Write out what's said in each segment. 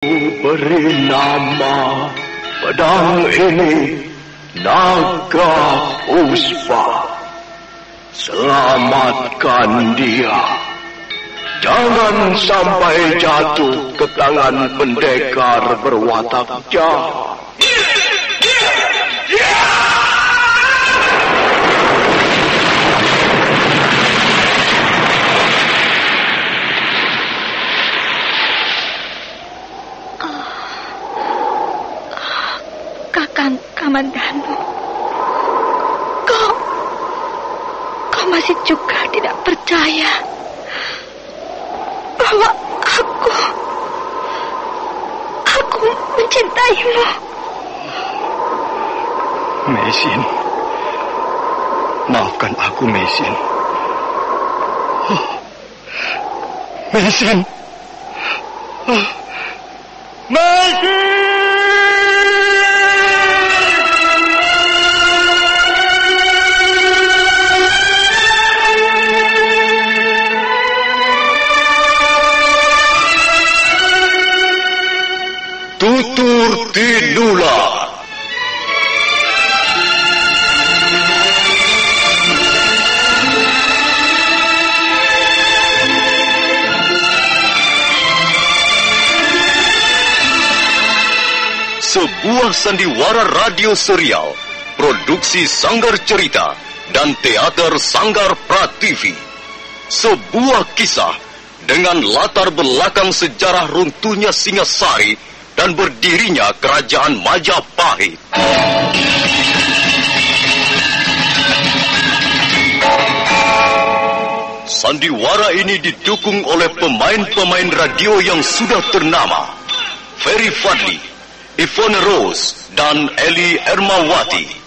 Beri nama pedang ini Naga Puspa. Selamatkan dia. Jangan sampai jatuh ke tangan pendekar berwatak jahat. Kakang Kamandanu, kau masih juga tidak percaya bahwa aku mencintaimu. Meisin, maafkan aku, Meisin. Meisin. Meisin! Tutur Tinula. Sebuah sandiwara radio serial, produksi Sanggar Cerita dan Teater Sanggar Prativi. Sebuah kisah dengan latar belakang sejarah runtuhnya Singasari dan berdirinya Kerajaan Majapahit. Sandiwara ini didukung oleh pemain-pemain radio yang sudah ternama. Ferry Fadli, Ivone Rose, dan Eli Ermawati.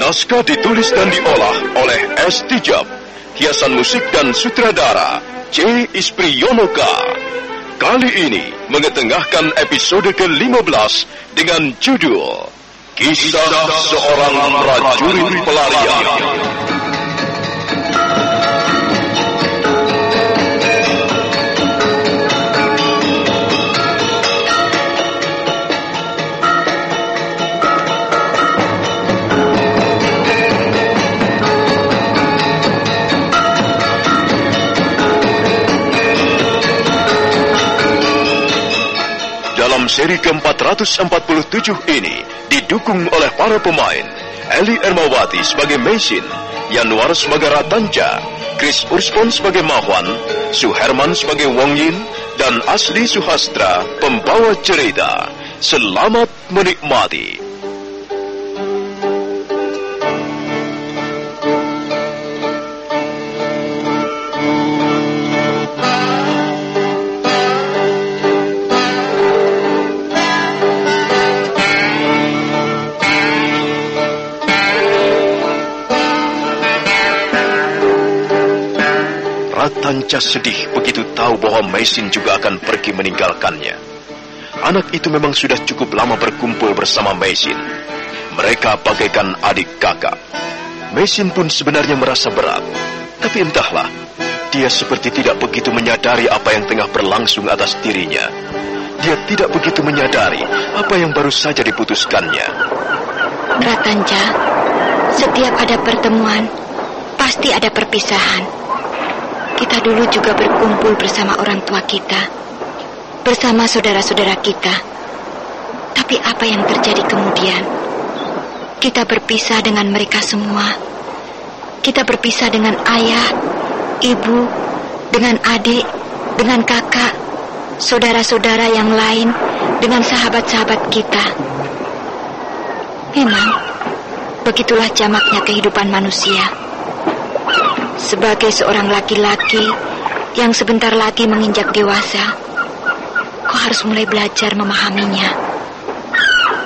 Naskah ditulis dan diolah oleh S. Tijab. Hiasan musik dan sutradara C. Ispriyonoka. Kali ini mengetengahkan episode ke-15 dengan judul Kisah Seorang Prajurit Pelarian. Dalam seri ke-447 ini didukung oleh para pemain Eli Ermawati sebagai Meisin, Yanuar sebagai Ratanja, Chris Urspon sebagai Mahwan, Suherman sebagai Wong Yin, dan Asli Suhastra pembawa cerita. Selamat menikmati. Ratanja sedih begitu tahu bahwa Meisin juga akan pergi meninggalkannya. Anak itu memang sudah cukup lama berkumpul bersama Meisin. Mereka bagaikan adik kakak. Meisin pun sebenarnya merasa berat. Tapi entahlah, dia seperti tidak begitu menyadari apa yang tengah berlangsung atas dirinya. Dia tidak begitu menyadari apa yang baru saja diputuskannya. Ratanja, setiap ada pertemuan, pasti ada perpisahan. Kita dulu juga berkumpul bersama orang tua kita, bersama saudara-saudara kita. Tapi apa yang terjadi kemudian? Kita berpisah dengan mereka semua. Kita berpisah dengan ayah, ibu, dengan adik, dengan kakak, saudara-saudara yang lain, dengan sahabat-sahabat kita. Memang, begitulah jamaknya kehidupan manusia. Sebagai seorang laki-laki yang sebentar lagi menginjak dewasa, kau harus mulai belajar memahaminya.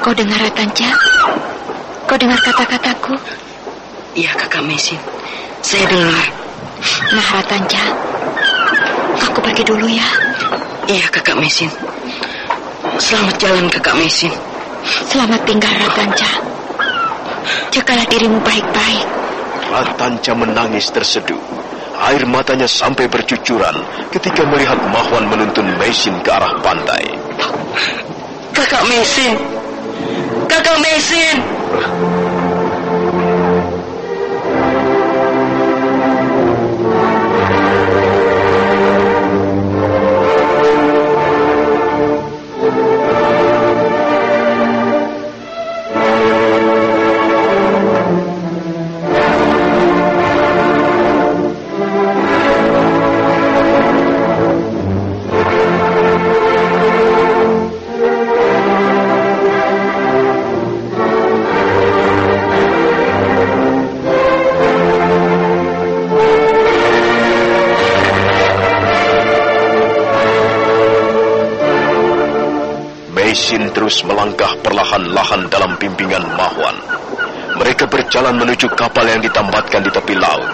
Kau dengar, Ratanja? Kau dengar kata-kataku? Iya, Kakak Meisin. Saya dengar. Nah, Ratanja, aku Aku pergi dulu ya. Iya, Kakak Mesin. Selamat jalan, Kakak Mesin. Selamat tinggal, Ratanca. Jagalah dirimu baik-baik. Ratanca menangis terseduh. Air matanya sampai bercucuran ketika melihat Mahwan menuntun Mesin ke arah pantai. Kakak Mesin! Kakak Mesin! Mesin terus melangkah perlahan-lahan dalam bimbingan Mahwan. Mereka berjalan menuju kapal yang ditambatkan di tepi laut.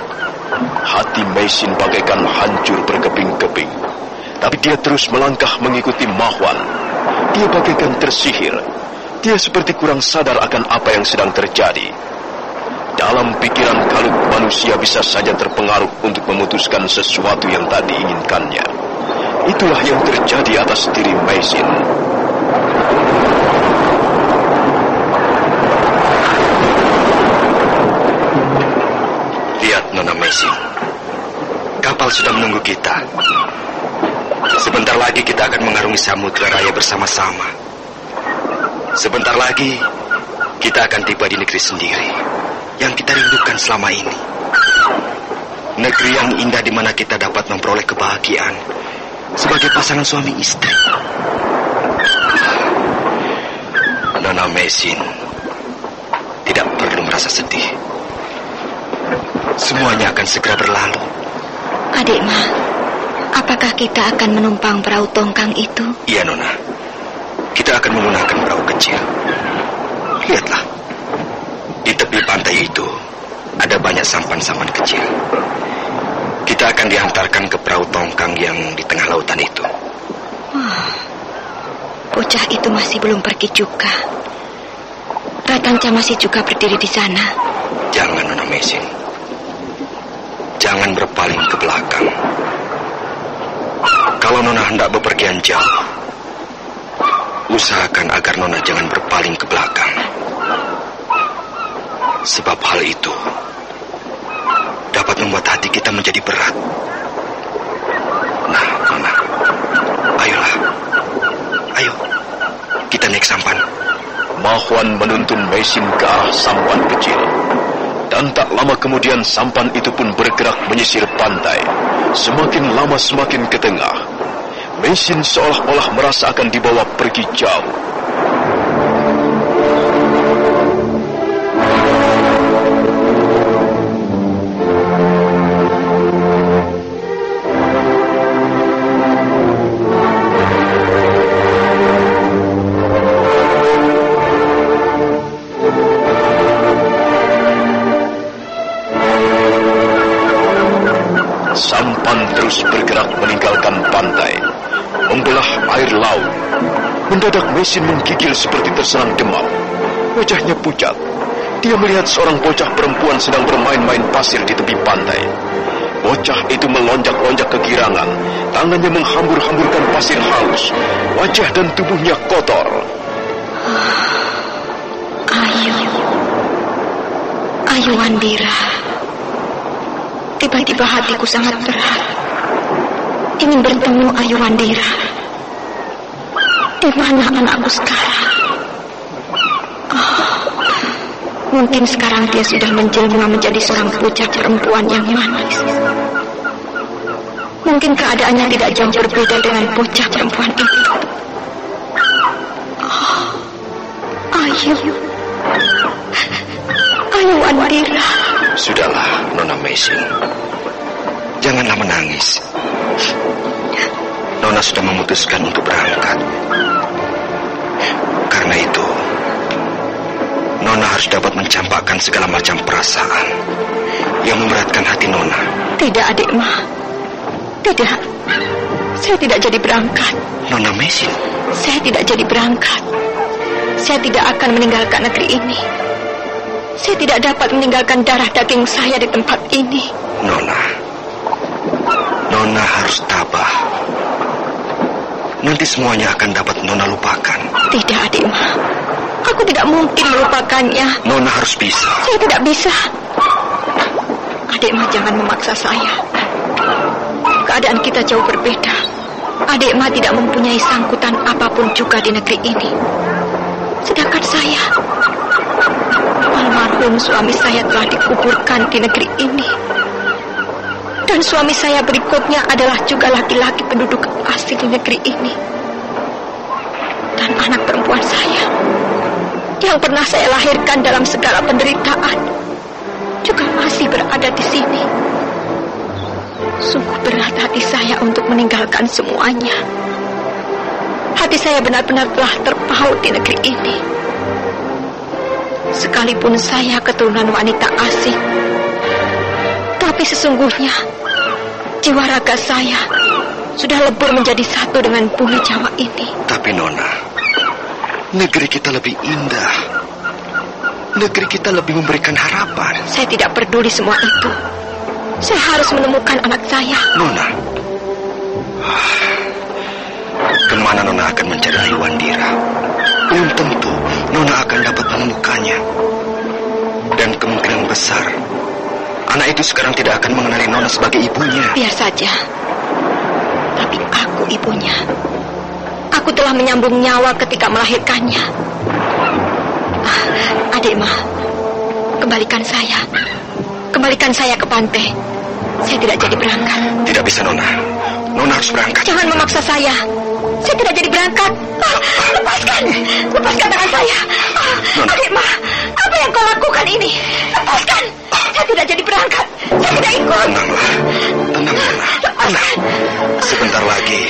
Hati Mesin bagaikan hancur berkeping-keping. Tapi dia terus melangkah mengikuti Mahwan. Dia bagaikan tersihir. Dia seperti kurang sadar akan apa yang sedang terjadi. Dalam pikiran kalut manusia bisa saja terpengaruh untuk memutuskan sesuatu yang tak diinginkannya. Itulah yang terjadi atas diri Mesin. Lihat, Nona Mesin. Kapal sudah menunggu kita. Sebentar lagi kita akan mengarungi samudra raya bersama-sama. Sebentar lagi kita akan tiba di negeri sendiri yang kita rindukan selama ini. Negeri yang indah di mana kita dapat memperoleh kebahagiaan sebagai pasangan suami istri. Nona Mesin, tidak perlu merasa sedih. Semuanya akan segera berlalu. Adik Ma, apakah kita akan menumpang perahu tongkang itu? Iya, Nona. Kita akan menggunakan perahu kecil. Lihatlah. Di tepi pantai itu ada banyak sampan-sampan kecil. Kita akan diantarkan ke perahu tongkang yang di tengah lautan itu. Bocah itu masih belum pergi juga. Ratanca masih juga berdiri di sana. Jangan, Nona Mesin. Jangan berpaling ke belakang. Kalau Nona hendak bepergian jauh, usahakan agar Nona jangan berpaling ke belakang. Sebab hal itu dapat membuat hati kita menjadi berat. Nah, Nona, ayolah. Ayo, kita naik sampan. Mahwan menuntun Mesin ke arah sampan kecil. Dan tak lama kemudian sampan itu pun bergerak menyisir pantai. Semakin lama semakin ke tengah. Mesin seolah-olah merasa akan dibawa pergi jauh. Sampan terus bergerak meninggalkan pantai, membelah air laut. Mendadak Mesin menggigil seperti terserang demam. Wajahnya pucat. Dia melihat seorang bocah perempuan sedang bermain-main pasir di tepi pantai. Bocah itu melonjak-lonjak kegirangan. Tangannya menghambur-hamburkan pasir halus. Wajah dan tubuhnya kotor. Ayu Wandira. Tiba-tiba hatiku sangat berat. Ingin bertemu Ayu Wandira. Di mana anakku sekarang? Mungkin sekarang dia sudah menjelma menjadi seorang bocah perempuan yang manis. Mungkin keadaannya tidak jauh berbeda dengan bocah perempuan itu. Ayu Wandira. Sudahlah, Nona Mesin. Janganlah menangis. Nona sudah memutuskan untuk berangkat. Karena itu, Nona harus dapat mencampakkan segala macam perasaan yang memberatkan hati Nona. Tidak, adik Ma. Tidak. Saya tidak jadi berangkat. Nona Mesin? Saya tidak jadi berangkat. Saya tidak akan meninggalkan negeri ini. Saya tidak dapat meninggalkan darah daging saya di tempat ini. Nona harus tabah. Nanti semuanya akan dapat Nona lupakan. Tidak, Adik Ma. Aku tidak mungkin melupakannya. Nona harus bisa. Saya tidak bisa. Adik Ma, jangan memaksa saya. Keadaan kita jauh berbeda. Adik Ma tidak mempunyai sangkutan apapun juga di negeri ini. Sedangkan saya, almarhum suami saya telah dikuburkan di negeri ini. Dan suami saya berikutnya adalah juga laki-laki penduduk asli di negeri ini. Dan anak perempuan saya, yang pernah saya lahirkan dalam segala penderitaan, juga masih berada di sini. Sungguh berat hati saya untuk meninggalkan semuanya. Hati saya benar-benar telah terpaut di negeri ini. Sekalipun saya keturunan wanita asing, tapi sesungguhnya jiwa raga saya sudah lebur menjadi satu dengan bumi Jawa ini. Tapi Nona, negeri kita lebih indah. Negeri kita lebih memberikan harapan. Saya tidak peduli semua itu. Saya harus menemukan anak saya. Nona, kemana Nona akan mencari Ayu Wandira? Belum tentu Nona akan dapat menemukannya. Dan kemungkinan besar anak itu sekarang tidak akan mengenali Nona sebagai ibunya. Biar saja. Tapi aku ibunya. Aku telah menyambung nyawa ketika melahirkannya. Adik Ma, kembalikan saya. Kembalikan saya ke pantai. Saya tidak jadi berangkat. Tidak bisa, Nona. Nona harus berangkat. Jangan memaksa saya. Saya tidak jadi berangkat. Lepaskan. Lepaskan tangan saya. Adik Ma, apa yang kau lakukan ini? Lepaskan. Saya tidak jadi berangkat. Saya tidak ikut. Tenanglah. Tenang, Nona. Tenang. Sebentar lagi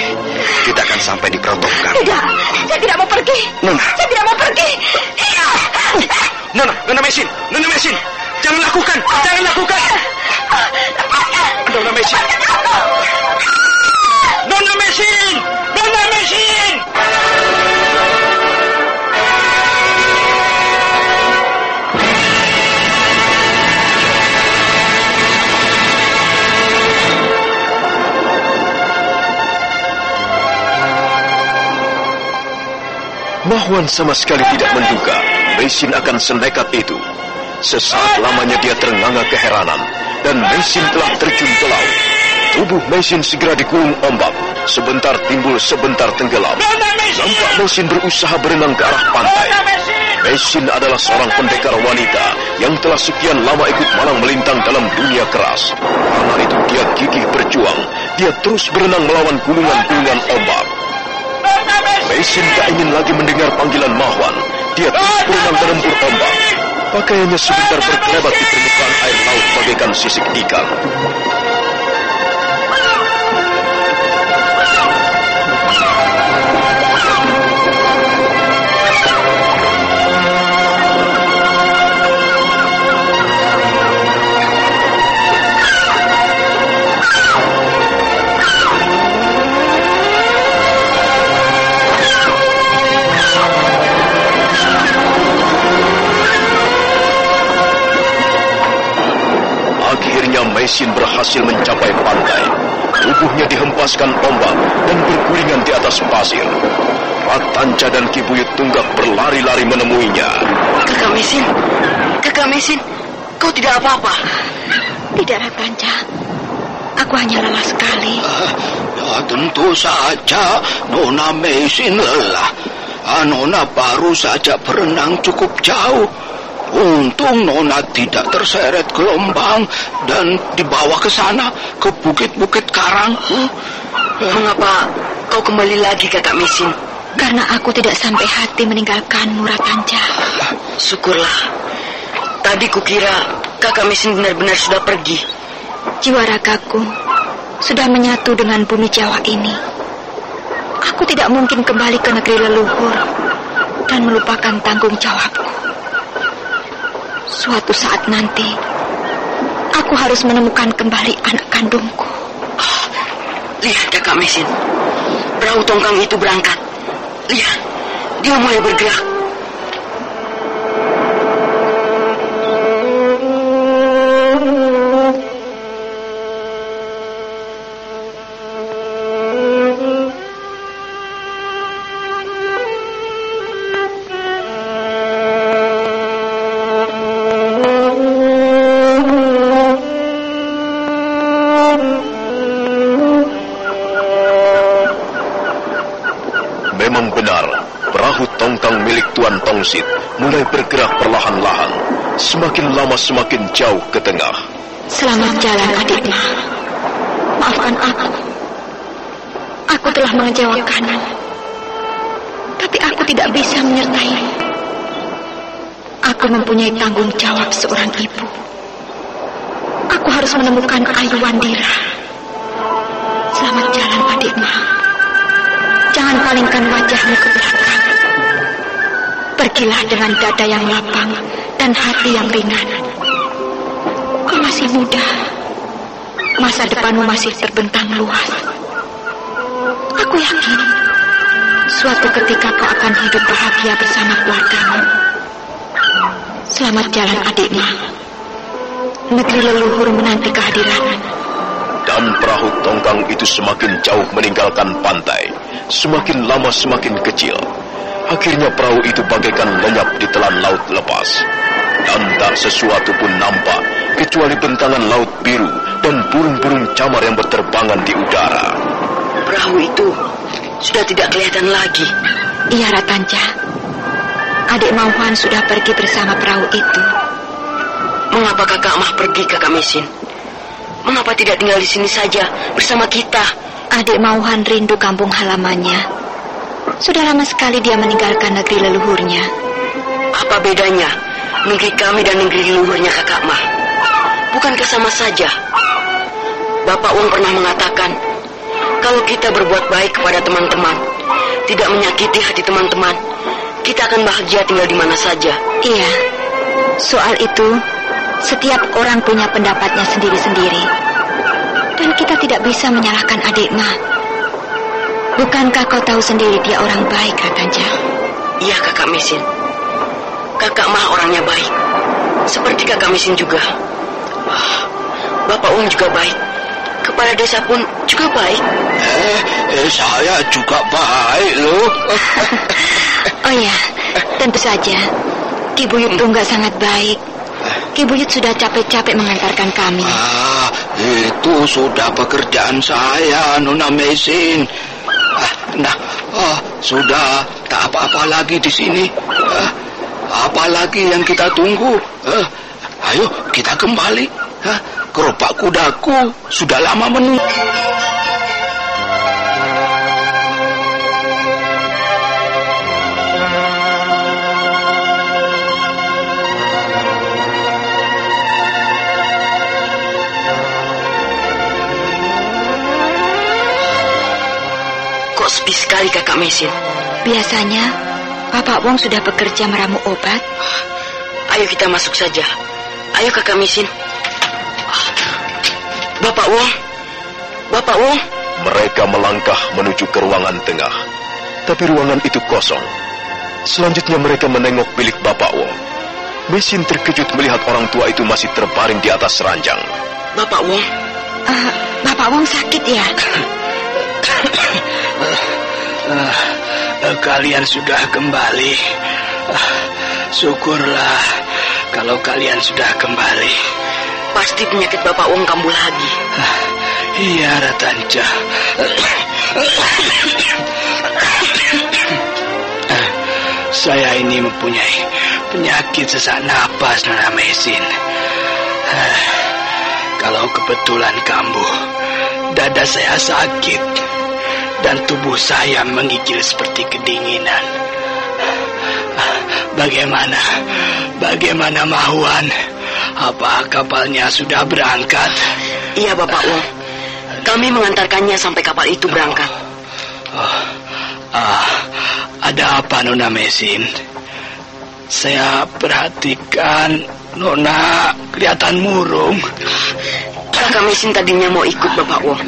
kita akan sampai di Protokkan. Tidak. Saya tidak mau pergi. Nona. Saya tidak mau pergi. Nona Mesin. Nona Mesin. Jangan lakukan. Jangan lakukan. Nona Mesin. Nona Mesin. Nona Mesin. Mahwan sama sekali tidak menduga Mesin akan senekat itu. Sesaat lamanya dia ternganga keheranan, dan Mesin telah terjun ke laut. Tubuh Mesin segera digulung ombak. Sebentar timbul, sebentar tenggelam. Nampak Mesin berusaha berenang ke arah pantai. Mesin adalah seorang pendekar wanita yang telah sekian lama ikut malang melintang dalam dunia keras. Karena itu dia gigih berjuang. Dia terus berenang melawan gulungan-gulungan ombak. Mesin tak ingin lagi mendengar panggilan Mahwan. Dia terus berenang merembur ombak. Pakaiannya sebentar berkelebat di permukaan air laut bagaikan sisik ikan. Mesin berhasil mencapai pantai. Tubuhnya dihempaskan ombak dan bergulingan di atas pasir. Ratanca dan Ki Buyut Tunggak berlari-lari menemuinya. Kakak Mesin, kau tidak apa-apa? Tidak, Ratanca. Aku hanya lelah sekali. Tentu saja Nona Mesin lelah. Nona baru saja berenang cukup jauh. Untung Nona tidak terseret gelombang dan dibawa ke sana, ke bukit-bukit karang. Mengapa kau kembali lagi, Kakak Mesin? Karena aku tidak sampai hati meninggalkanmu, Ratanca. Syukurlah. Tadi kukira Kakak Mesin benar-benar sudah pergi. Jiwa ragaku sudah menyatu dengan bumi Jawa ini. Aku tidak mungkin kembali ke negeri leluhur dan melupakan tanggung jawabku. Suatu saat nanti, aku harus menemukan kembali anak kandungku. Lihat Kakak Mesin, perahu tongkang itu berangkat. Lihat, dia mulai bergerak. Memang benar, perahu tongkang milik Tuan Tongsit mulai bergerak perlahan-lahan, semakin lama semakin jauh ke tengah. Selamat jalan, adiknya. Maafkan aku. Aku telah mengecewakanmu. Tapi aku tidak bisa menyertaimu. Aku mempunyai tanggung jawab seorang ibu. Aku harus menemukan Ayu Wandira. Selamat jalan, adiknya. Jangan palingkan wajahmu ke belakang. Pergilah dengan dada yang lapang dan hati yang ringan. Kau masih muda. Masa depanmu masih terbentang luas. Aku yakin suatu ketika kau akan hidup bahagia bersama keluargamu. Selamat jalan, adiknya. Negeri leluhur menanti kehadiranmu. Dan perahu tongkang itu semakin jauh meninggalkan pantai, semakin lama semakin kecil. Akhirnya perahu itu bagaikan lenyap di telan laut lepas. Dan tak sesuatu pun nampak, kecuali bentangan laut biru dan burung-burung camar yang berterbangan di udara. Perahu itu sudah tidak kelihatan lagi. Iya, Ratanja. Adik Mauhan sudah pergi bersama perahu itu. Mengapa Kakak Mah pergi, Kakak Mesin? Mengapa tidak tinggal di sini saja bersama kita? Adik Mauhan rindu kampung halamannya. Sudah lama sekali dia meninggalkan negeri leluhurnya. Apa bedanya negeri kami dan negeri leluhurnya Kakak Mah? Bukankah sama saja? Bapak Wong pernah mengatakan, kalau kita berbuat baik kepada teman-teman, tidak menyakiti hati teman-teman, kita akan bahagia tinggal di mana saja. Iya, soal itu setiap orang punya pendapatnya sendiri-sendiri. Dan kita tidak bisa menyalahkan adik Ma. Bukankah kau tahu sendiri dia orang baik, Ratanja? Iya, Kakak Mesin. Kakak Mah orangnya baik. Seperti Kakak Mesin juga. Bapak Wong juga baik. Kepala desa pun juga baik. Saya juga baik loh. Oh ya, tentu saja. Ki Buyut Tunggal sangat baik. Ki Buyut sudah capek-capek mengantarkan kami. Itu sudah pekerjaan saya, Nona Mesin. Sudah tak apa-apa lagi di sini. Apalagi yang kita tunggu? Ayo kita kembali. Gerobak kudaku sudah lama menunggu. Kok sepi sekali, Kakak Mesin? Biasanya Bapak Wong sudah bekerja meramu obat. Ayo kita masuk saja. Ayo Kakak Mesin. Bapak Wong. Bapak Wong. Mereka melangkah menuju ke ruangan tengah. Tapi ruangan itu kosong. Selanjutnya mereka menengok bilik Bapak Wong. Mesin terkejut melihat orang tua itu masih terbaring di atas ranjang. Bapak Wong. Bapak Wong sakit ya? Kalian sudah kembali. Syukurlah kalau kalian sudah kembali. Pasti penyakit Bapak Wong kambuh lagi. Iya, Ratanja. Saya ini mempunyai penyakit sesak napas, Nona Mesin. Kalau kebetulan kambuh, dada saya sakit dan tubuh saya menggigil seperti kedinginan. Bagaimana Mahuan? Apa kapalnya sudah berangkat? Iya, Bapak Wong. Kami mengantarkannya sampai kapal itu berangkat. Ada apa, Nona Mesin? Saya perhatikan Nona kelihatan murung. Kakak Mesin tadinya mau ikut Bapak Wong.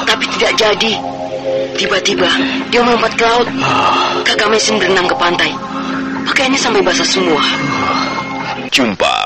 Tapi tidak jadi. Tiba-tiba dia melompat ke laut. Kakak Mesin berenang ke pantai. Pakaiannya sampai basah semua. Jumpa